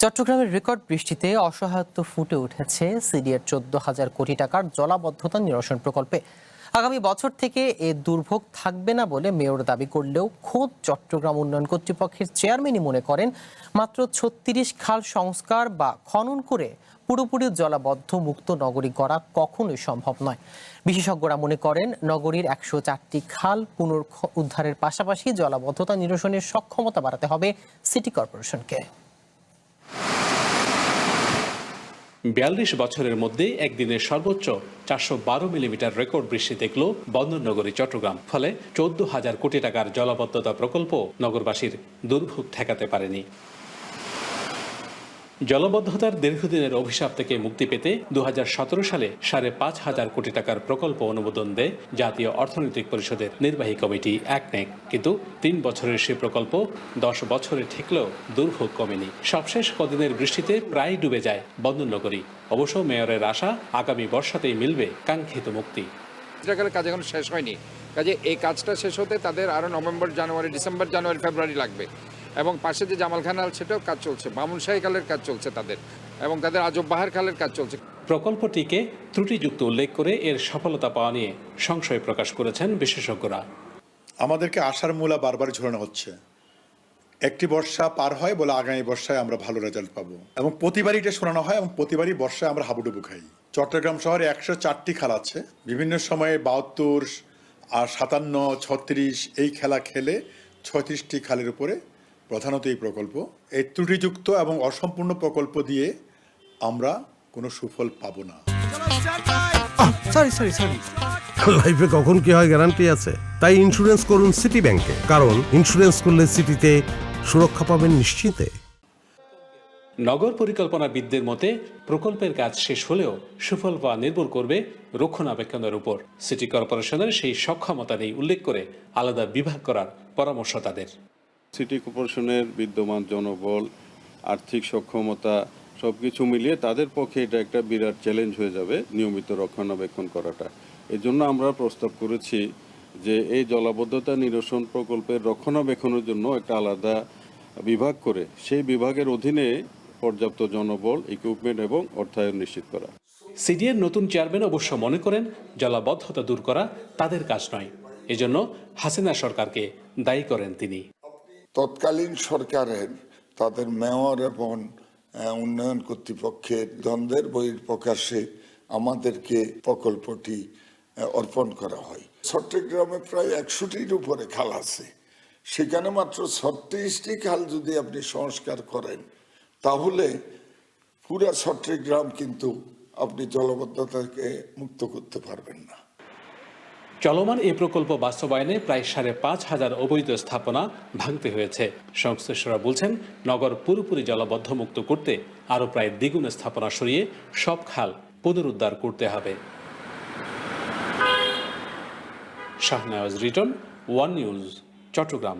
চট্টগ্রামের রেকর্ড বৃষ্টিতে অসহায়ত্ব ফুটে উঠেছে সিডিএর 14,000 কোটি টাকার জলাবদ্ধতা নিরসন প্রকল্পে। আগামী বছর থেকে এ দুর্ভোগ থাকবে না বলে মেয়র দাবি করলেও খোদ চট্টগ্রাম উন্নয়ন কর্তৃপক্ষের চেয়ারম্যানই মনে করেন মাত্র 36 খাল সংস্কার বা খনন করে পুরোপুরি জলাবদ্ধ মুক্ত নগরী গড়া কখনোই সম্ভব নয়। বিশেষজ্ঞরা মনে করেন নগরীর 104টি খাল পুনরুদ্ধারের পাশাপাশি জলাবদ্ধতা নিরসনের সক্ষমতা বাড়াতে হবে সিটি কর্পোরেশনকে। 42 বছরের মধ্যে একদিনের সর্বোচ্চ 412 মিলিমিটার রেকর্ড বৃষ্টি দেখল বন্দরনগরী চট্টগ্রাম। ফলে 14,000 কোটি টাকার জলাবদ্ধতা প্রকল্প নগরবাসীর দুর্ভোগ ঠেকাতে পারেনি। জলাবদ্ধতার দীর্ঘদিনের অভিশাপ থেকে মুক্তি পেতে 2017 সালে 5,500 কোটি টাকার প্রকল্প অনুমোদন দেয় জাতীয় অর্থনৈতিক পরিষদের নির্বাহী কমিটি একনেক। কিন্তু 3 বছরের সে প্রকল্প 10 বছরে ঠেকলেও দুর্ভোগ কমেনি। সবশেষ কদিনের বৃষ্টিতে প্রায় ডুবে যায় বন্দরনগরী। অবশ্য মেয়রের আশা আগামী বর্ষাতেই মিলবে কাঙ্ক্ষিত মুক্তি। কাজ এখন শেষ হয়নি, কাজে এই কাজটা শেষ হতে তাদের আরও নভেম্বর, জানুয়ারি, ডিসেম্বর, জানুয়ারি, ফেব্রুয়ারি লাগবে। এবং পাশে যে জামাল খানাল সেটাও কাজ চলছে, বামুনশাহী খালের কাজ চলছে তাদের, এবং তাদের আজব বাহার খালের কাজ চলছে। প্রকল্পটিকে ত্রুটিযুক্ত উল্লেখ করে এর সফলতা পাওয়া নিয়ে সংশয় প্রকাশ করেছেন বিশেষজ্ঞরা। আমাদেরকে আশার মূলা বারবার ঝোলানো হচ্ছে। একটি বর্ষা পার হয় বলে আগামী বর্ষায় আমরা ভালো রেজাল্ট পাবো, এবং প্রতিবারই এটা শোনানো হয় এবং প্রতিবারই বর্ষায় আমরা হাবুডুবু খাই। চট্টগ্রাম শহরে 104টি খাল আছে। বিভিন্ন সময়ে 72 আর 57, 36 এই খেলা খেলে 36টি খালের উপরে প্রধানত এই প্রকল্প। এই ত্রুটিযুক্ত এবং অসম্পূর্ণ প্রকল্প দিয়ে আমরা কোনো সুফল পাবো না। লাইফে কখন কি হয় গ্যারান্টি আছে? তাই ইন্স্যুরেন্স করুন সিটি ব্যাংকে, কারণ ইন্স্যুরেন্স করলে সিটিতে সুরক্ষা পাবেন নিশ্চিতে। নগর পরিকল্পনাবিদদের মতে প্রকল্পের কাজ শেষ হলেও সুফল পাওয়া নির্ভর করবে রক্ষণাবেক্ষণের উপর। সিটি কর্পোরেশনের সেই সক্ষমতা নেই উল্লেখ করে আলাদা বিভাগ করার পরামর্শ তাদের। সিটি কর্পোরেশনের বিদ্যমান জনবল, আর্থিক সক্ষমতা সবকিছু মিলিয়ে তাদের পক্ষে এটা একটা বিরাট চ্যালেঞ্জ হয়ে যাবে নিয়মিত রক্ষণাবেক্ষণ করাটা। এজন্য আমরা প্রস্তাব করেছি যে এই জলাবদ্ধতা নিরসন প্রকল্পের রক্ষণাবেক্ষণের জন্য একটা আলাদা বিভাগ করে সেই বিভাগের অধীনে পর্যাপ্ত জনবল, ইকুইপমেন্ট এবং অর্থায়ন নিশ্চিত করা। সিডিএর নতুন চেয়ারম্যান অবশ্য মনে করেন জলাবদ্ধতা দূর করা তাদের কাজ নয়। এজন্য হাসিনা সরকারকে দায়ী করেন তিনি। তৎকালীন সরকারের তাদের মেয়র এবং উন্নয়ন কর্তৃপক্ষের দ্বন্দ্বের বহিঃপ্রকাশে আমাদেরকে প্রকল্পটি অর্পণ করা হয়। চট্টগ্রামে প্রায় 100টির উপরে খাল আছে, সেখানে মাত্র 36টি খাল যদি আপনি সংস্কার করেন তাহলে পুরা চট্টগ্রাম কিন্তু আপনি জলাবদ্ধতাকে মুক্ত করতে পারবেন না। চলমান এই প্রকল্প বাস্তবায়নে প্রায় 5,500 অবৈধ স্থাপনা ভাঙতে হয়েছে। সংশ্লিষ্টরা বলছেন নগর পুরোপুরি জলাবদ্ধ মুক্ত করতে আরও প্রায় দ্বিগুণ স্থাপনা সরিয়ে সব খাল পুনরুদ্ধার করতে হবে। Shahnawaz Riton, one news, Chittagong.